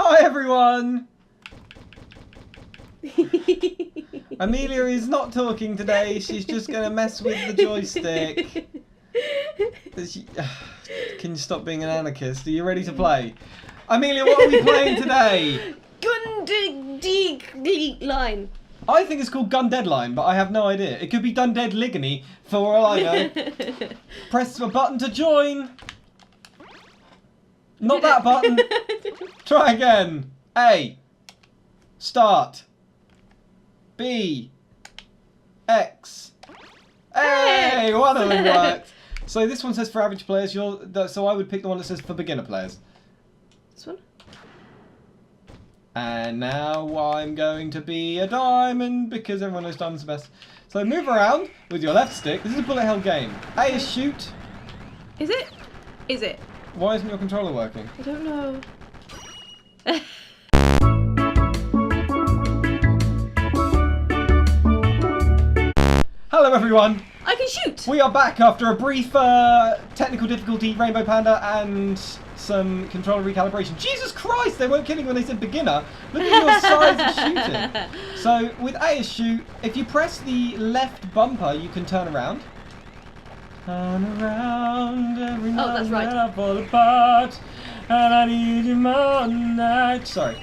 Hi everyone! Amelia is not talking today, she's just going to mess with the joystick. Can you stop being an anarchist? Are you ready to play? Amelia, what are we playing today? GunDeadliGne. I think it's called GunDeadliGne, but I have no idea. It could be GunDeadliGne, for all I know. Press a button to join. Not that button. Try again. A. Start. B. X. Hey, one of them worked. So this one says for average players. So I would pick the one that says for beginner players. This one? And now I'm going to be a diamond because everyone knows diamonds are best. So move around with your left stick. This is a bullet hell game. A is shoot. Is it? Is it? Why isn't your controller working? I don't know. Hello everyone. I can shoot. We are back after a brief technical difficulty, Rainbow Panda, and some controller recalibration. Jesus Christ, they weren't kidding when they said beginner. Look at your size of shooting. So with A is shoot, if you press the left bumper, you can turn around. Turn around every night. Oh, that's right. I fall apart, and I need you more night. Sorry.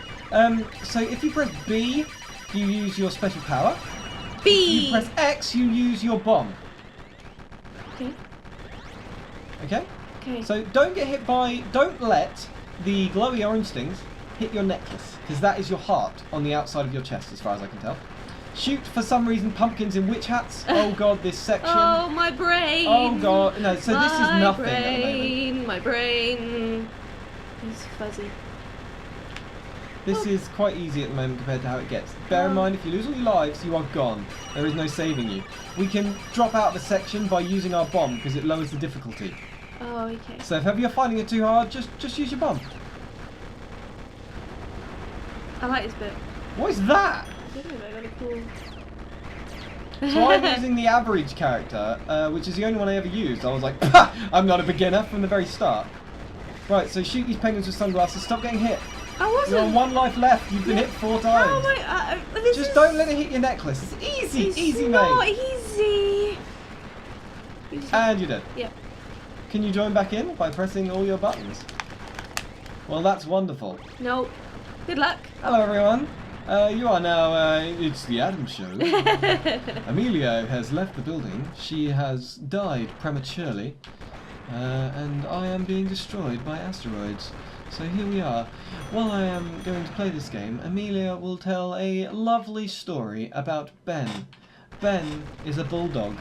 So if you press B, you use your special power. B. If you press X, you use your bomb. Okay. Okay? Okay. So don't let the glowy orange things hit your necklace, because that is your heart on the outside of your chest, as far as I can tell. Shoot, for some reason, pumpkins in witch hats. Oh god, this section. Oh, my brain. Oh god, no, so this is nothing at the moment. My brain is fuzzy. This is quite easy at the moment compared to how it gets. Bear in mind, if you lose all your lives, you are gone. There is no saving you. We can drop out of a section by using our bomb, because it lowers the difficulty. Oh, okay. So if ever you're finding it too hard, just use your bomb. I like this bit. What is that? I don't know, very cool. So I'm using the average character, which is the only one I ever used. I was like, I'm not a beginner from the very start. Right, so shoot these penguins with sunglasses. Stop getting hit. I wasn't. You're on 1 life left. You've been hit 4 times. Oh my! Just don't let it hit your necklace. It's easy, easy, not mate. easy. And you're dead. Yep. Can you join back in by pressing all your buttons? Well, that's wonderful. No. Good luck. Hello, everyone. You are now, it's the Adam Show. Amelia has left the building. She has died prematurely. And I am being destroyed by asteroids. So here we are. While I am going to play this game, Amelia will tell a lovely story about Ben. Ben is a bulldog.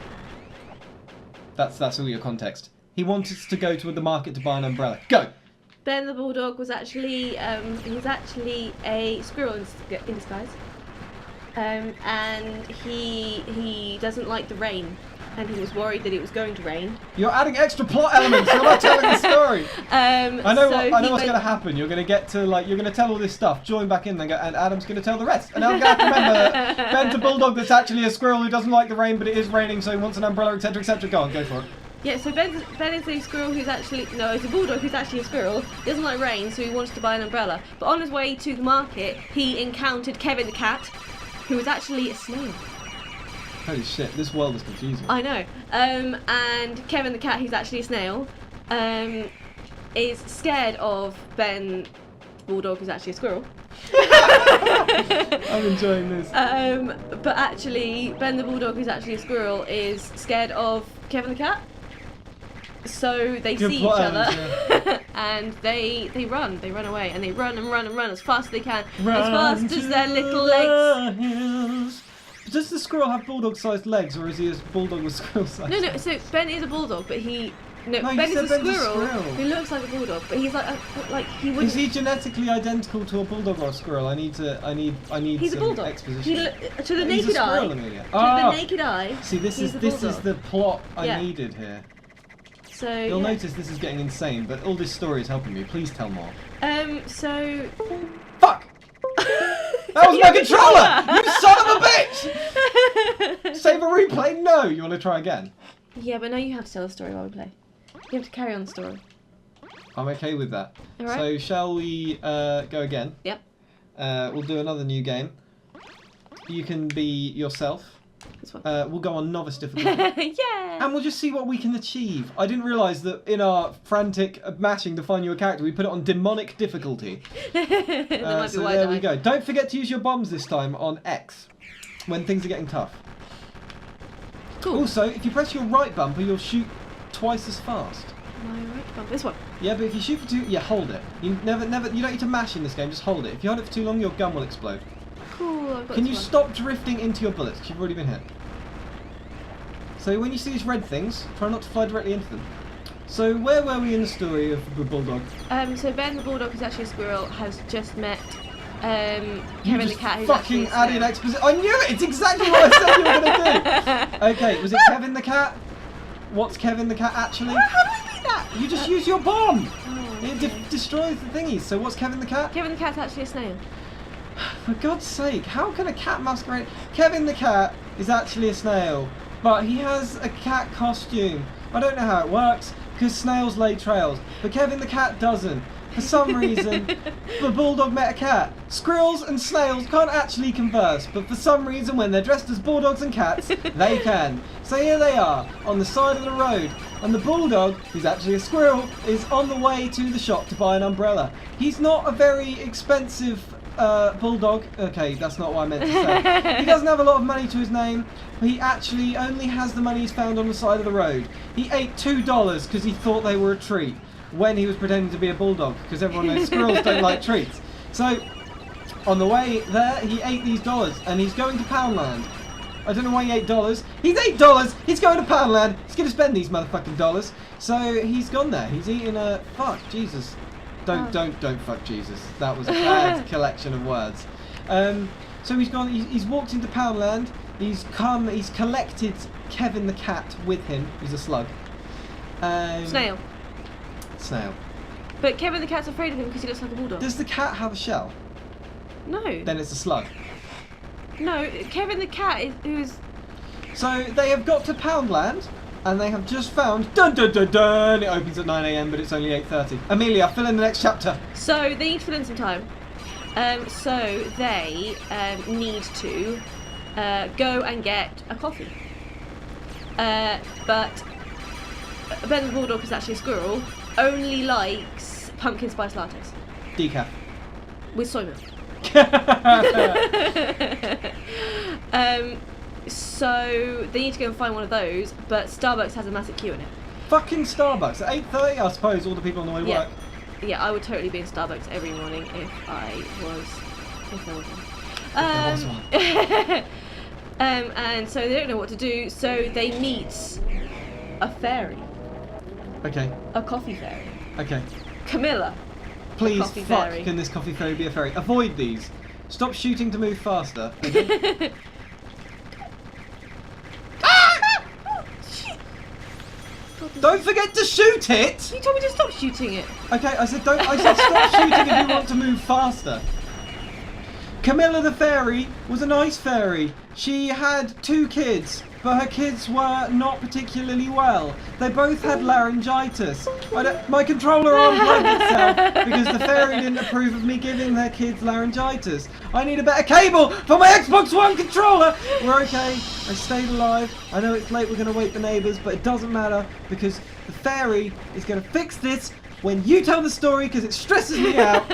That's all your context. He wants us to go to the market to buy an umbrella. Go! Ben the bulldog was actually he's actually a squirrel in disguise, and he doesn't like the rain, and he was worried that it was going to rain. You're adding extra plot elements. You're not telling the story. I know what's going to happen. You're going to get to you're going to tell all this stuff. Join back in, and Adam's going to tell the rest. And I'm going to have to remember Ben's a bulldog that's actually a squirrel who doesn't like the rain, but it is raining, so he wants an umbrella, etc., etc. Go on, go for it. Yeah, so Ben is a squirrel who's actually, no, he's a bulldog who's actually a squirrel. He doesn't like rain, so he wants to buy an umbrella. But on his way to the market, he encountered Kevin the cat, who was actually a snail. Holy shit, this world is confusing. I know. And Kevin the cat, who's actually a snail, is scared of Ben bulldog, who's actually a squirrel. I'm enjoying this. But actually, Ben the bulldog, who's actually a squirrel, is scared of Kevin the cat. So they see each other, and they run away, and they run as fast as they can, as fast as their little legs. Does the squirrel have bulldog-sized legs, or is he a bulldog with squirrel-sized? No. So Ben is a bulldog, but Ben is a squirrel who looks like a bulldog, but he's like he wouldn't. Is he genetically identical to a bulldog or a squirrel? I need He's some a bulldog. exposition. To the naked eye. The naked eye. See, this is the plot I needed here. So you'll notice this is getting insane, but all this story is helping me. Please tell more. So. Fuck! That was my controller! You son of a bitch! Save a replay? No! You want to try again? Yeah, but now you have to tell the story while we play. You have to carry on the story. I'm okay with that. All right. So shall we go again? Yep. We'll do another new game. You can be yourself. This one. We'll go on novice difficulty. Yeah. And we'll just see what we can achieve. I didn't realise that in our frantic mashing to find you a character, we put it on demonic difficulty. So there we go. Don't forget to use your bombs this time on X when things are getting tough. Cool. Also, if you press your right bumper, you'll shoot twice as fast. My right bumper. This one. Yeah, but if you shoot for too, yeah, hold it. You never, you don't need to mash in this game. Just hold it. If you hold it for too long, your gun will explode. Cool. I've got Can this you one. stop drifting into your bullets? Because you've already been hit. So when you see these red things, try not to fly directly into them. So where were we in the story of the bulldog? So Ben the bulldog, who's actually a squirrel, has just met Kevin the cat, who's fucking actually added exposition. I knew it. It's exactly what I said you were gonna do. Okay, was it Kevin the cat? What's Kevin the cat actually? How do you do that? You just use your bomb. Oh, It destroys the thingies. So what's Kevin the cat? Kevin the cat's actually a snail. For God's sake, how can a cat masquerade? Kevin the cat is actually a snail, but he has a cat costume. I don't know how it works, because snails lay trails, but Kevin the cat doesn't. For some reason, the bulldog met a cat. Squirrels and snails can't actually converse, but for some reason when they're dressed as bulldogs and cats, they can. So here they are, on the side of the road, and the bulldog, who's actually a squirrel, is on the way to the shop to buy an umbrella. He's not a very expensive bulldog. Okay, that's not what I meant to say. He doesn't have a lot of money to his name. He actually only has the money he's found on the side of the road. He ate $2 because he thought they were a treat when he was pretending to be a bulldog, because everyone knows squirrels don't like treats. So on the way there, he ate these dollars, and he's going to Poundland. I don't know why he ate dollars. He's $8. He's going to Poundland. He's going to spend these motherfucking dollars. So he's gone there. He's eating a fuck Jesus. Don't fuck Jesus. That was a bad collection of words. So he's gone. He's walked into Poundland. He's collected Kevin the cat with him. He's a slug. Snail. Snail. But Kevin the cat's afraid of him because he looks like a bulldog. Does the cat have a shell? No. Then it's a slug. No, Kevin the cat is who's. So they have got to Poundland, and they have just found. Dun dun dun dun! It opens at 9 AM, but it's only 8:30. Amelia, fill in the next chapter. So they need to fill in some time. So they need to go and get a coffee. But Ben the bulldog, is actually a squirrel, only likes pumpkin spice lattes Decaf. with soy milk. So they need to go and find one of those, but Starbucks has a massive queue in it. Fucking Starbucks at 8:30. I suppose all the people on the way to work. Yeah, I would totally be in Starbucks every morning if I was one. And so they don't know what to do, so they meet a fairy. Okay. A coffee fairy. Okay. Camilla. Please, coffee fuck, fairy. can this coffee fairy be a fairy? Avoid these. Stop shooting to move faster. Okay? Don't forget to shoot it! You told me to stop shooting it. Okay, I said stop shooting if you want to move faster. Camilla the fairy was a nice fairy. She had 2 kids, but her kids were not particularly well. They both had laryngitis. My controller unplugged itself because the fairy didn't approve of me giving their kids laryngitis. I need a better cable for my Xbox One controller! We're okay. I stayed alive. I know it's late, we're going to wake the neighbours, but it doesn't matter because the fairy is going to fix this when you tell the story because it stresses me out.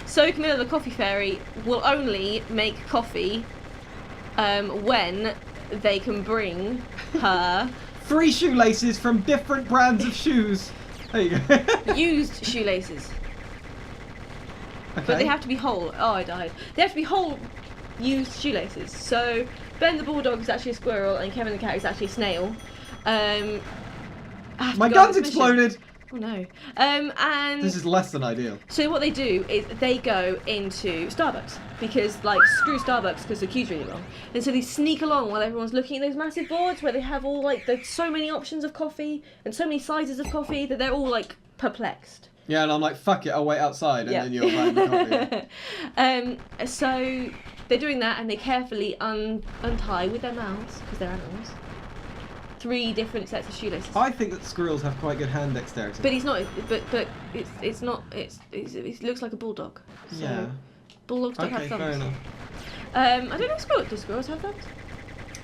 So Camilla the coffee fairy will only make coffee when they can bring her 3 shoelaces from different brands of shoes. There you go. used shoelaces. Okay. But they have to be whole. Oh, I died. They have to be whole used shoelaces. So Ben the bulldog is actually a squirrel and Kevin the cat is actually a snail. My gun's exploded! Oh no. And this is less than ideal. so what they do is they go into Starbucks because, like, screw Starbucks because the queue's really long. And so they sneak along while everyone's looking at those massive boards where they have all, like, there's so many options of coffee and so many sizes of coffee that they're all, like, perplexed. Yeah, and I'm like, fuck it, I'll wait outside, and then you're buying the coffee. So they're doing that and they carefully untie with their mouths, because they're animals, 3 different sets of shoelaces. I think that squirrels have quite good hand dexterity. But he's not. But it's not. It looks like a bulldog. So yeah. Bulldogs don't have Okay, thumbs. fair enough. I don't know. Do squirrels have thumbs?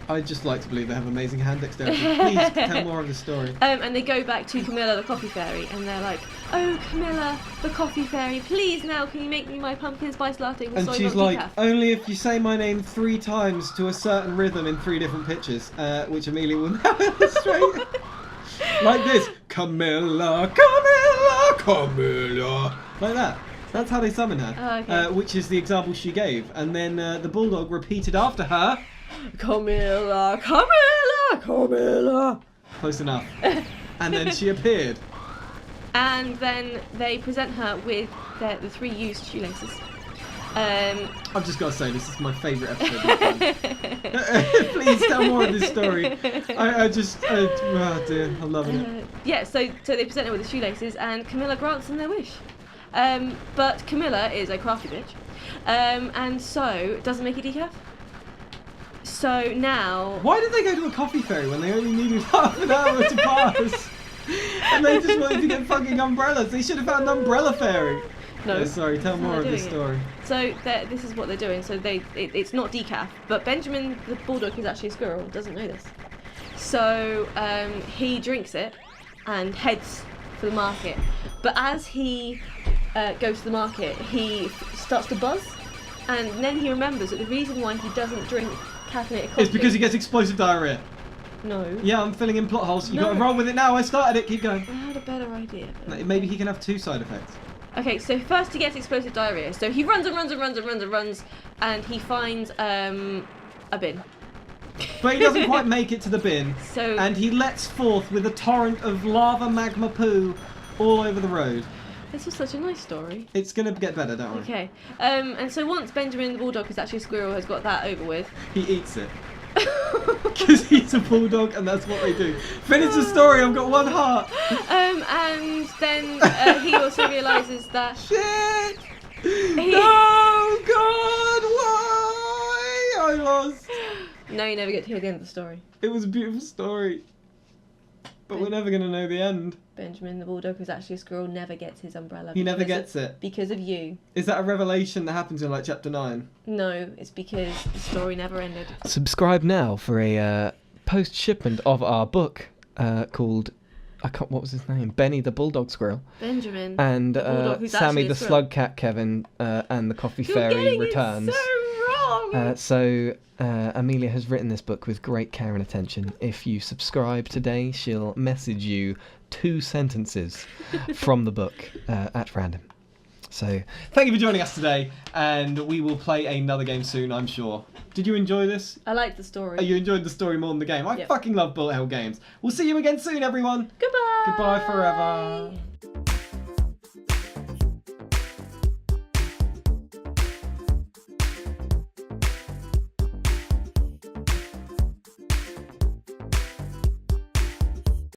I'd just like to believe they have amazing hand dexterity. Please tell more of the story. And they go back to Camilla the coffee fairy, and they're like, "Oh, Camilla the coffee fairy, please now can you make me my pumpkin spice latte with And soy she's milk like, decaf?" only if you say my name 3 times to a certain rhythm in 3 different pitches, which Amelia will now illustrate. Like this. Camilla, Camilla, Camilla. Like that. That's how they summon her. Oh, okay. Which is the example she gave. And then the bulldog repeated after her. Camilla, Camilla, Camilla. Close enough. And then she appeared. And then they present her with the 3 used shoelaces. I've just got to say, this is my favourite episode. Please tell more of this story. I just, oh dear, I'm loving it. Yeah, so they present her with the shoelaces, and Camilla grants them their wish. But Camilla is a crafty bitch, and so doesn't make it decaf. So now... Why did they go to a coffee fairy when they only needed half an hour to pass? And they just wanted to get fucking umbrellas. They should have found an umbrella fairy. No. Sorry, tell more of this story. So this is what they're doing. So it's not decaf, but Benjamin the bulldog is actually a squirrel. Doesn't know this. So he drinks it and heads for the market. But as he goes to the market, he starts to buzz, and then he remembers that the reason why he doesn't drink caffeinated coffee It's because he gets explosive diarrhea. No. Yeah, I'm filling in plot holes. You got to roll with it now. I started it. Keep going. I had a better idea. Maybe he can have 2 side effects. Okay, so first he gets explosive diarrhea. So he runs, and he finds a bin. But he doesn't quite make it to the bin. So and he lets forth with a torrent of lava magma poo all over the road. this was such a nice story. It's going to get better, don't worry. Okay. And so once Benjamin the bulldog, who's actually a squirrel, has got that over with, He eats it. Because he's a bulldog and that's what they do. Finish the story, I've got 1 heart. and then he also realises that Shit! No, God, why? I lost. No, you never get to hear the end of the story. It was a beautiful story. But we're never going to know the end. Benjamin the bulldog, who's actually a squirrel, never gets his umbrella. He never gets it. Because of you. Is that a revelation that happens in like chapter 9? No, it's because the story never ended. Subscribe now for a post-shipment of our book called, what was his name? Benny the Bulldog Squirrel. Benjamin. And the bulldog, who's Sammy actually a the squirrel. Slug Cat Kevin and the Coffee You're Fairy getting returns. It so wrong. So Amelia has written this book with great care and attention. If you subscribe today, she'll message you 2 sentences from the book at random. So thank you for joining us today, and we will play another game soon, I'm sure. Did you enjoy this? I liked the story. You enjoyed the story more than the game. I Yep. fucking love bullet hell games. We'll see you again soon, everyone. Goodbye. Goodbye forever.